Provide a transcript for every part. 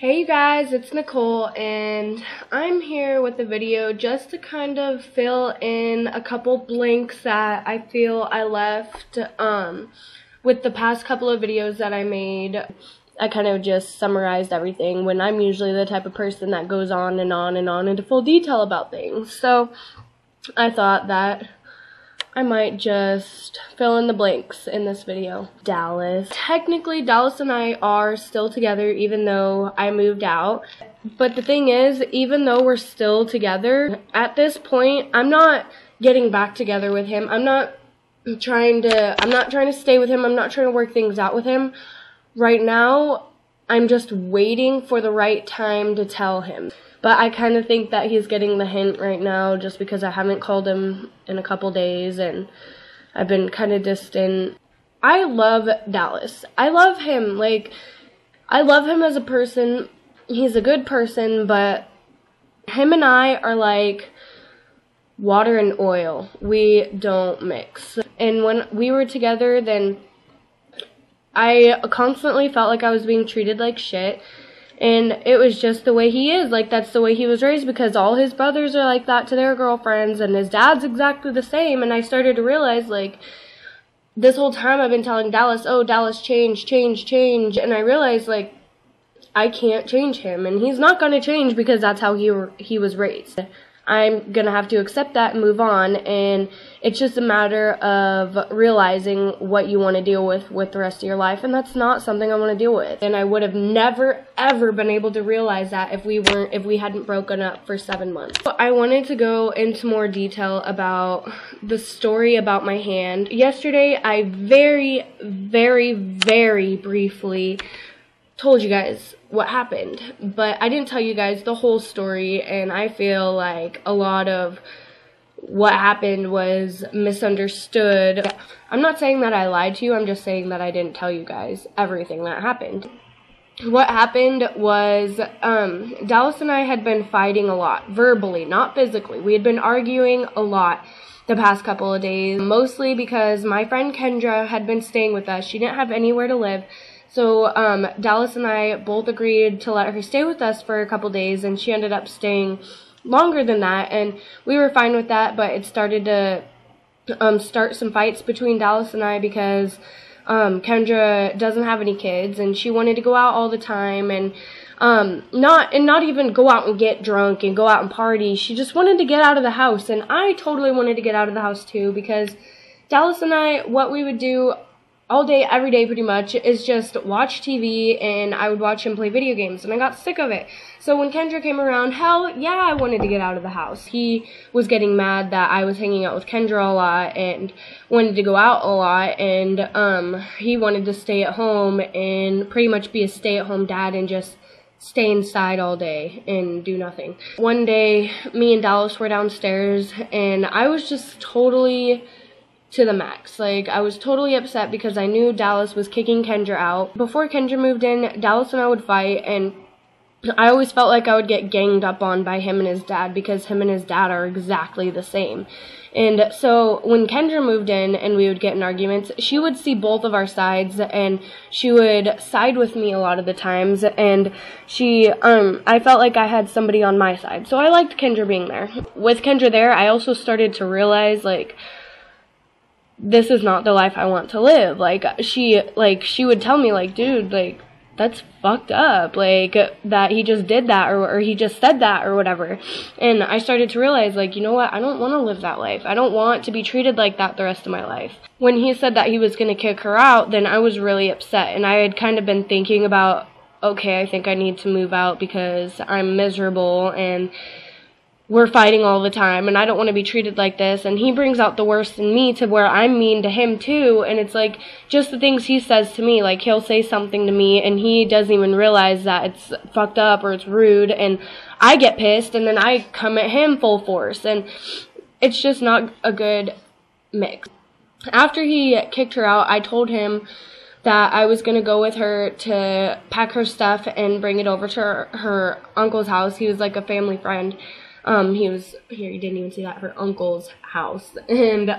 Hey you guys, it's Nicole, and I'm here with a video just to kind of fill in a couple blanks that I feel I left with the past couple of videos that I made. I kind of just summarized everything when I'm usually the type of person that goes on and on and on into full detail about things. So I thought that I might just fill in the blanks in this video. Dallas. Technically, Dallas and I are still together even though I moved out. But the thing is, even though we're still together, at this point, I'm not getting back together with him. I'm not trying to stay with him. I'm not trying to work things out with him. Right now, I'm just waiting for the right time to tell him. But I kind of think that he's getting the hint right now just because I haven't called him in a couple days and I've been kind of distant. I love Dallas. I love him. Like, I love him as a person. He's a good person, but him and I are like water and oil. We don't mix. And when we were together, then I constantly felt like I was being treated like shit. And it was just the way he is. Like, that's the way he was raised because all his brothers are like that to their girlfriends and his dad's exactly the same. And I started to realize, like, this whole time I've been telling Dallas, oh, Dallas, change. And I realized, like, I can't change him. And he's not going to change because that's how he was raised. I'm going to have to accept that and move on, and it's just a matter of realizing what you want to deal with the rest of your life, and that's not something I want to deal with. And I would have never, ever been able to realize that if we hadn't broken up for 7 months. I wanted to go into more detail about the story about my hand. Yesterday, I very, very, very briefly told you guys what happened, but I didn't tell you guys the whole story, and I feel like a lot of what happened was misunderstood. I'm not saying that I lied to you, I'm just saying that I didn't tell you guys everything that happened. What happened was Dallas and I had been fighting a lot, verbally, not physically. We had been arguing a lot the past couple of days, mostly because my friend Kendra had been staying with us. She didn't have anywhere to live. So Dallas and I both agreed to let her stay with us for a couple days, and she ended up staying longer than that, and we were fine with that, but it started to start some fights between Dallas and I because Kendra doesn't have any kids, and she wanted to go out all the time, and not even go out and get drunk and go out and party. She just wanted to get out of the house, and I totally wanted to get out of the house too, because Dallas and I, what we would do all day, every day pretty much, is just watch TV, and I would watch him play video games, and I got sick of it. So when Kendra came around, hell yeah, I wanted to get out of the house. He was getting mad that I was hanging out with Kendra a lot and wanted to go out a lot, and he wanted to stay at home and pretty much be a stay-at-home dad and just stay inside all day and do nothing. One day, me and Dallas were downstairs, and I was just totally to the max. Like, I was totally upset because I knew Dallas was kicking Kendra out. Before Kendra moved in, Dallas and I would fight, and I always felt like I would get ganged up on by him and his dad because him and his dad are exactly the same. And so when Kendra moved in and we would get in arguments, she would see both of our sides, and she would side with me a lot of the times, and I felt like I had somebody on my side. So I liked Kendra being there. With Kendra there, I also started to realize, like, this is not the life I want to live. Like, she would tell me, like, dude, like, that's fucked up, like, that he just did that, or he just said that, or whatever. And I started to realize, like, you know what, I don't want to live that life. I don't want to be treated like that the rest of my life. When he said that he was going to kick her out, then I was really upset, and I had kind of been thinking about, okay, I think I need to move out because I'm miserable, and we're fighting all the time, and I don't want to be treated like this, and he brings out the worst in me to where I'm mean to him too, and it's like, just the things he says to me, like, he'll say something to me, and he doesn't even realize that it's fucked up or it's rude, and I get pissed, and then I come at him full force, and it's just not a good mix. After he kicked her out, I told him that I was going to go with her to pack her stuff and bring it over to her uncle's house. He was like a family friend. He was here. You didn't even see that, her uncle's house, and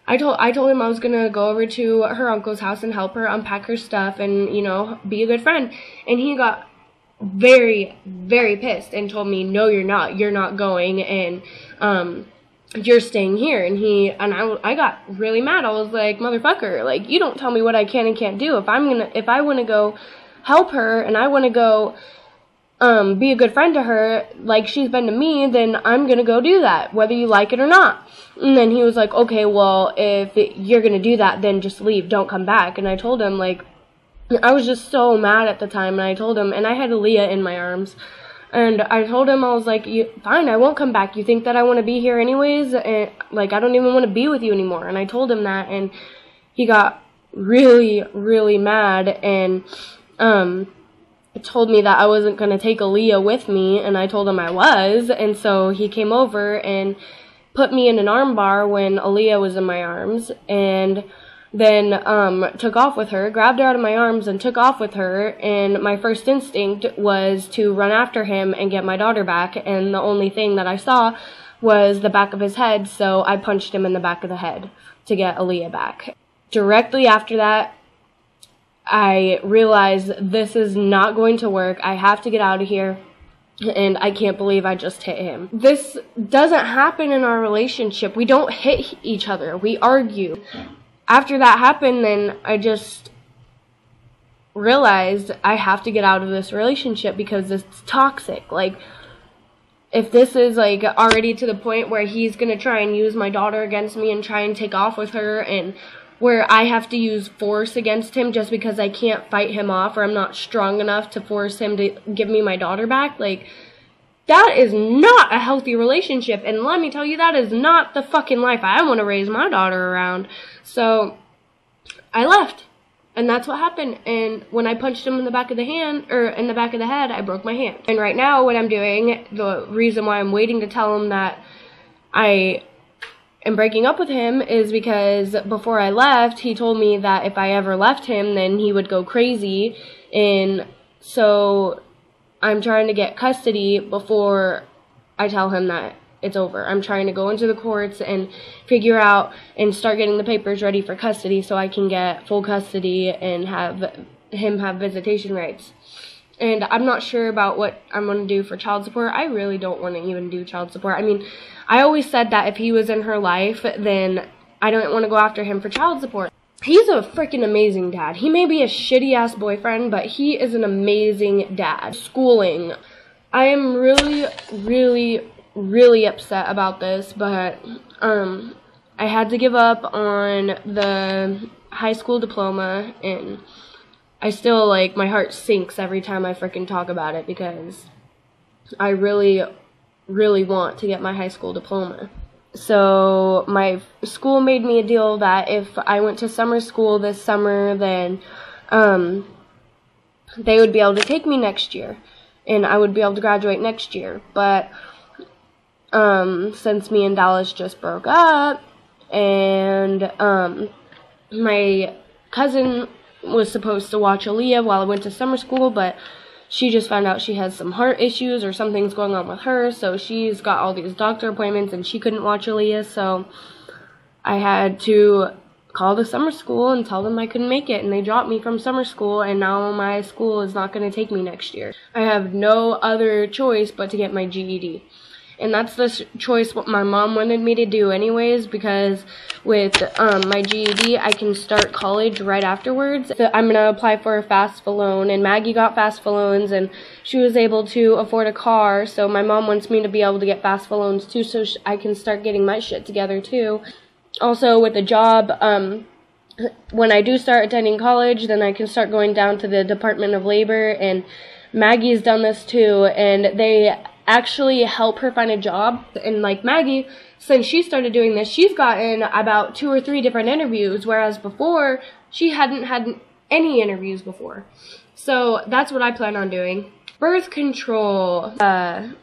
I told him I was gonna go over to her uncle's house and help her unpack her stuff and, you know, be a good friend. And he got very, very pissed and told me, no, you're not going, and you're staying here. And I got really mad. I was like, motherfucker, like, you don't tell me what I can and can't do. If I want to go help her and I want to go be a good friend to her like she's been to me, then I'm gonna go do that, whether you like it or not. And then he was like, okay, well, if you're gonna do that, then just leave, don't come back. And I told him, like, I was just so mad at the time, and I told him, and I had Aaliyah in my arms, and I told him, I was like, fine, I won't come back. You think that I want to be here anyways? And, like, I don't even want to be with you anymore. And I told him that, and he got really, really mad, and told me that I wasn't going to take Aaliyah with me, and I told him I was, and so he came over and put me in an arm bar when Aaliyah was in my arms, and then took off with her, grabbed her out of my arms and took off with her, and my first instinct was to run after him and get my daughter back, and the only thing that I saw was the back of his head, so I punched him in the back of the head to get Aaliyah back. Directly after that, I realized this is not going to work. I have to get out of here, and I can't believe I just hit him. This doesn't happen in our relationship. We don't hit each other. We argue. After that happened, then I just realized I have to get out of this relationship because it's toxic. Like, if this is, like, already to the point where he's going to try and use my daughter against me and try and take off with her, and where I have to use force against him just because I can't fight him off or I'm not strong enough to force him to give me my daughter back, like, that is not a healthy relationship. And let me tell you, that is not the fucking life I want to raise my daughter around. So I left, and that's what happened. And when I punched him in the back of the hand, or in the back of the head, I broke my hand. And right now, what I'm doing, the reason why I'm waiting to tell him that I am breaking up with him is because before I left, he told me that if I ever left him, then he would go crazy. And so I'm trying to get custody before I tell him that it's over. I'm trying to go into the courts and figure out and start getting the papers ready for custody so I can get full custody and have him have visitation rights. And I'm not sure about what I'm going to do for child support. I really don't want to even do child support. I mean, I always said that if he was in her life, then I don't want to go after him for child support. He's a freaking amazing dad. He may be a shitty-ass boyfriend, but he is an amazing dad. Schooling. I am really, really, really upset about this, but I had to give up on the high school diploma, and I still, like, my heart sinks every time I freaking talk about it because I really, really want to get my high school diploma. So my school made me a deal that if I went to summer school this summer, then they would be able to take me next year, and I would be able to graduate next year. But since me and Dallas just broke up, and my cousin was supposed to watch Aaliyah while I went to summer school, but she just found out she has some heart issues or something's going on with her, so she's got all these doctor appointments and she couldn't watch Aaliyah, so I had to call the summer school and tell them I couldn't make it, and they dropped me from summer school, and now my school is not going to take me next year. I have no other choice but to get my GED. And that's the choice what my mom wanted me to do anyways, because with my GED, I can start college right afterwards. So I'm going to apply for a FAFSA loan, and Maggie got FAFSA loans, and she was able to afford a car, so my mom wants me to be able to get FAFSA loans too, so I can start getting my shit together too. Also, with the job, when I do start attending college, then I can start going down to the Department of Labor, and Maggie's done this too, and they actually help her find a job. And like Maggie, since she started doing this, she's gotten about 2 or 3 different interviews, whereas before she hadn't had any interviews before. So that's what I plan on doing. Birth control. What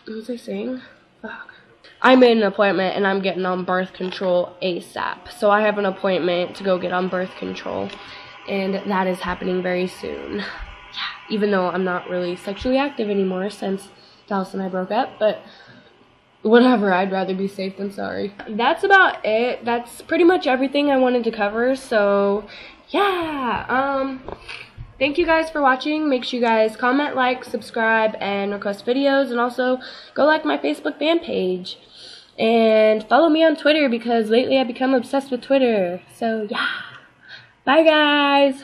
was I saying? Fuck. I made an appointment and I'm getting on birth control ASAP. So I have an appointment to go get on birth control, and that is happening very soon. Even though I'm not really sexually active anymore since Dallas and I broke up, but whatever, I'd rather be safe than sorry. That's about it. That's pretty much everything I wanted to cover, so yeah, thank you guys for watching. Make sure you guys comment, like, subscribe, and request videos. And also, go like my Facebook fan page. And follow me on Twitter because lately I've become obsessed with Twitter. So, yeah. Bye, guys.